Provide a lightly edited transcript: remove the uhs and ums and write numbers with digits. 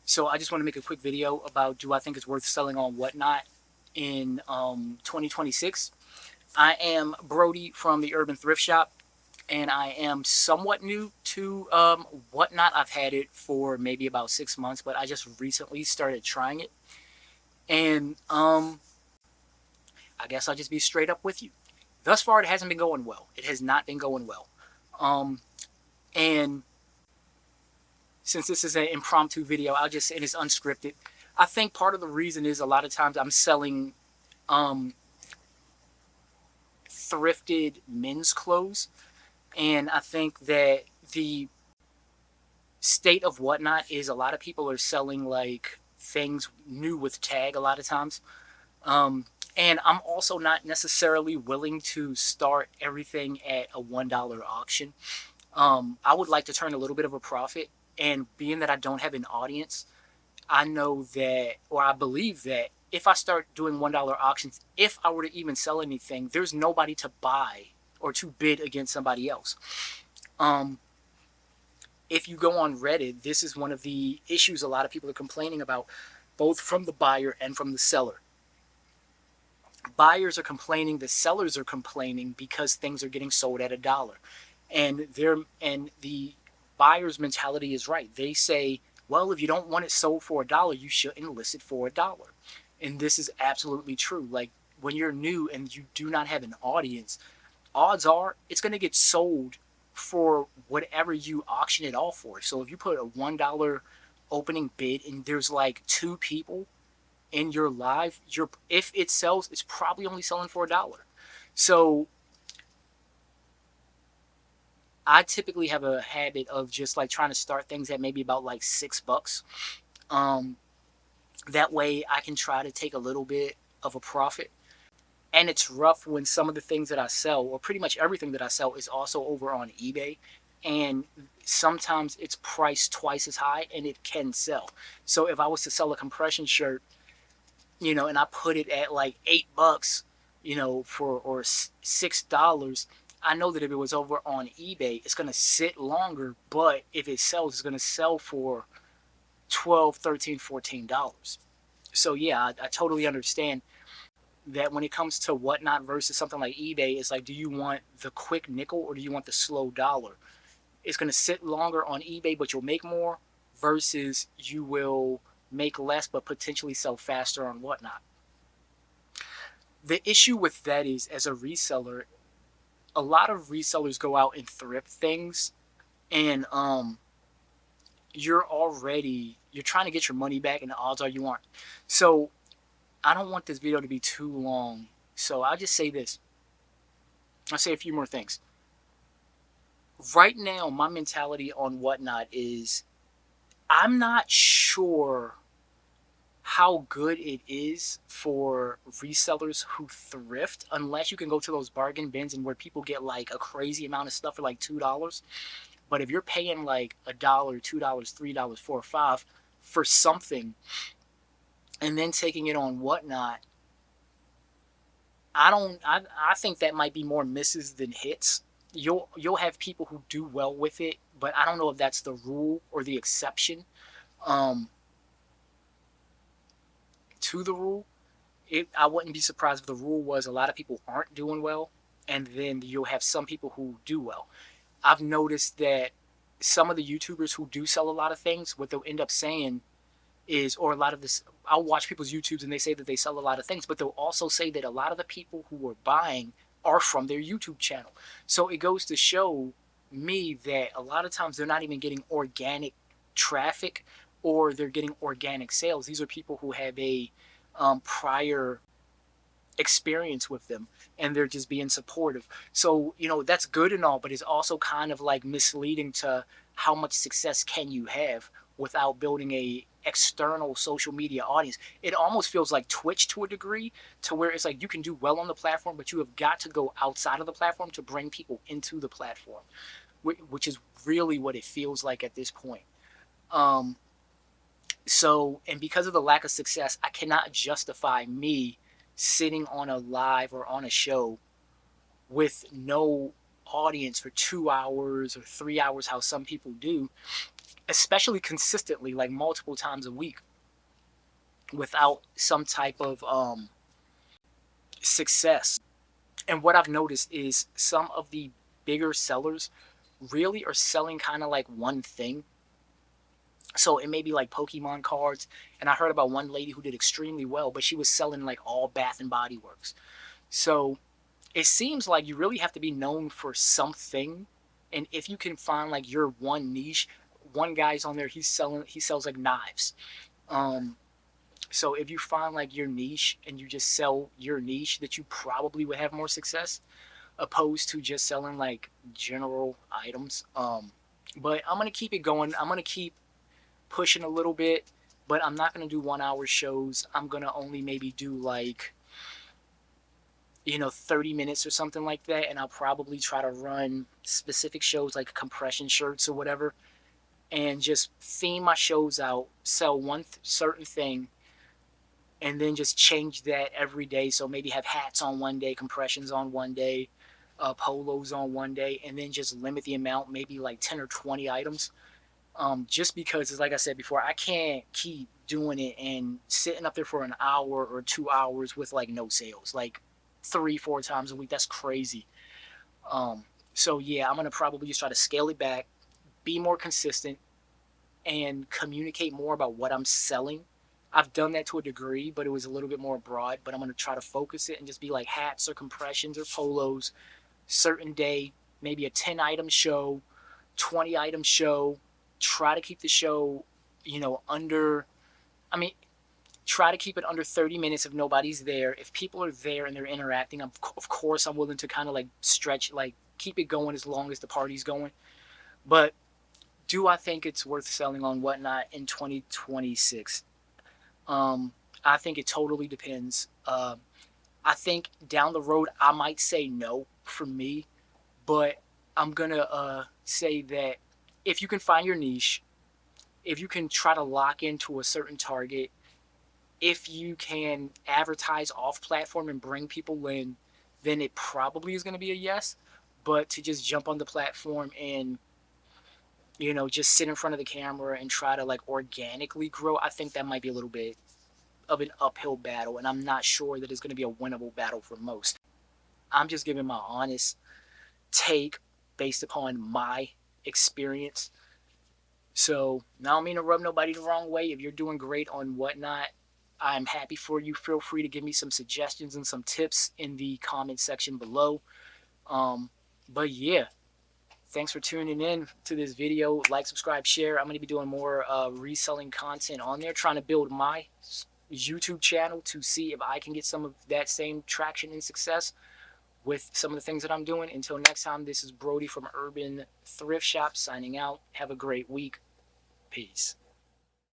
So I just want to make a quick video about do I think it's worth selling on Whatnot in 2026. I am Brody from the Urban Thrift Shop, and I am somewhat new to Whatnot. I've had it for maybe about 6 months, but I just recently started trying it. And I guess I'll just be straight up with you. Thus far, it hasn't been going well. It has not been going well. Um, and since this is an impromptu video, and it's unscripted. I think part of the reason is a lot of times I'm selling um, thrifted men's clothes, and I think that the state of Whatnot is a lot of people are selling like things new with tag a lot of times. Um, and I'm also not necessarily willing to start everything at a $1 auction. I would like to turn a little bit of a profit, and being that I don't have an audience, I know that, or I believe that if I start doing $1 auctions, if I were to even sell anything, there's nobody to buy or to bid against somebody else. Um, if you go on Reddit, this is one of the issues a lot of people are complaining about, both from the buyer and from the seller. Buyers are complaining, the sellers are complaining because things are getting sold at $1. And the buyer's mentality is right. They say, well, if you don't want it sold for $1, you shouldn't list it for $1. And this is absolutely true. Like, when you're new and you do not have an audience, odds are it's going to get sold for whatever you auction it off for. So if you put a $1 opening bid and there's like two people in your live, if it sells, it's probably only selling for $1. So I typically have a habit of just like trying to start things at maybe about like $6. Um, that way I can try to take a little bit of a profit. And it's rough when some of the things that I sell, or pretty much everything that I sell, is also over on eBay. And sometimes it's priced twice as high and it can sell. So if I was to sell a compression shirt, and I put it at like $8, for or $6, I know that if it was over on eBay, it's gonna sit longer. But if it sells, it's gonna sell for 12, 13, $14. So yeah, I totally understand that when it comes to Whatnot versus something like eBay, it's like, do you want the quick nickel or do you want the slow dollar? It's going to sit longer on eBay, but you'll make more, versus you will make less, but potentially sell faster on Whatnot. The issue with that is, as a reseller, a lot of resellers go out and thrift things, and you're trying to get your money back, and the odds are you aren't. So I don't want this video to be too long, so I'll just say this. I'll say a few more things. Right now, my mentality on Whatnot is I'm not sure how good it is for resellers who thrift, unless you can go to those bargain bins and where people get like a crazy amount of stuff for like $2. But if you're paying like $1, $2, $3, $4, or $5 for something, and then taking it on Whatnot, I think that might be more misses than hits. You'll have people who do well with it, but I don't know if that's the rule or the exception um, to the rule. I wouldn't be surprised if the rule was a lot of people aren't doing well, and then you'll have some people who do well. I've noticed that some of the YouTubers who do sell a lot of things, what they'll end up saying is, or a lot of this, I'll watch people's YouTubes and they say that they sell a lot of things, but they'll also say that a lot of the people who are buying are from their YouTube channel. So it goes to show me that a lot of times they're not even getting organic traffic, or they're getting organic sales. These are people who have a prior experience with them, and they're just being supportive. So that's good and all, but it's also kind of like misleading to how much success can you have without building a external social media audience. It almost feels like Twitch to a degree, to where it's like you can do well on the platform, but you have got to go outside of the platform to bring people into the platform, which is really what it feels like at this point. um and because of the lack of success, I cannot justify me sitting on a live or on a show with no audience for 2 hours or 3 hours, how some people do, especially consistently, like multiple times a week, without some type of success. And what I've noticed is some of the bigger sellers really are selling kind of like one thing. So it may be like Pokemon cards, and I heard about one lady who did extremely well, but she was selling like all Bath and Body Works. So it seems like you really have to be known for something, and if you can find like your one niche. One guy's on there, he sells like knives. Um, so if you find like your niche and you just sell your niche, that you probably would have more success opposed to just selling like general items. But I'm gonna keep it going. I'm gonna keep pushing a little bit, but I'm not gonna do 1 hour shows. I'm gonna only maybe do like 30 minutes or something like that, and I'll probably try to run specific shows like compression shirts or whatever, and just theme my shows out, sell one certain thing, and then just change that every day. So maybe have hats on one day, compressions on one day, polos on one day, and then just limit the amount, maybe like 10 or 20 items. Just because, it's like I said before, I can't keep doing it and sitting up there for an hour or 2 hours with like no sales, like 3, 4 times a week. That's crazy. So yeah, I'm gonna probably just try to scale it back, be more consistent, and communicate more about what I'm selling. I've done that to a degree, but it was a little bit more broad. But I'm gonna try to focus it and just be like hats or compressions or polos, certain day, maybe a 10 item show, 20 item show. Try to keep the show, under. I mean, try to keep it under 30 minutes if nobody's there. If people are there and they're interacting, of course I'm willing to kind of like stretch, like keep it going as long as the party's going. But do I think it's worth selling on Whatnot in 2026? I think it totally depends. I think down the road I might say no for me, but I'm gonna say that if you can find your niche, if you can try to lock into a certain target, if you can advertise off platform and bring people in, then it probably is going to be a yes. But to just jump on the platform and just sit in front of the camera and try to like organically grow, I think that might be a little bit of an uphill battle, and I'm not sure that it's going to be a winnable battle for most. I'm just giving my honest take based upon my experience. So, I don't mean to rub nobody the wrong way. If you're doing great on Whatnot, I'm happy for you. Feel free to give me some suggestions and some tips in the comment section below. Um, but yeah, thanks for tuning in to this video. Like, subscribe, share. I'm going to be doing more reselling content on there, trying to build my YouTube channel to see if I can get some of that same traction and success with some of the things that I'm doing. Until next time, this is Brody from Urban Thrift Shop signing out. Have a great week. Peace.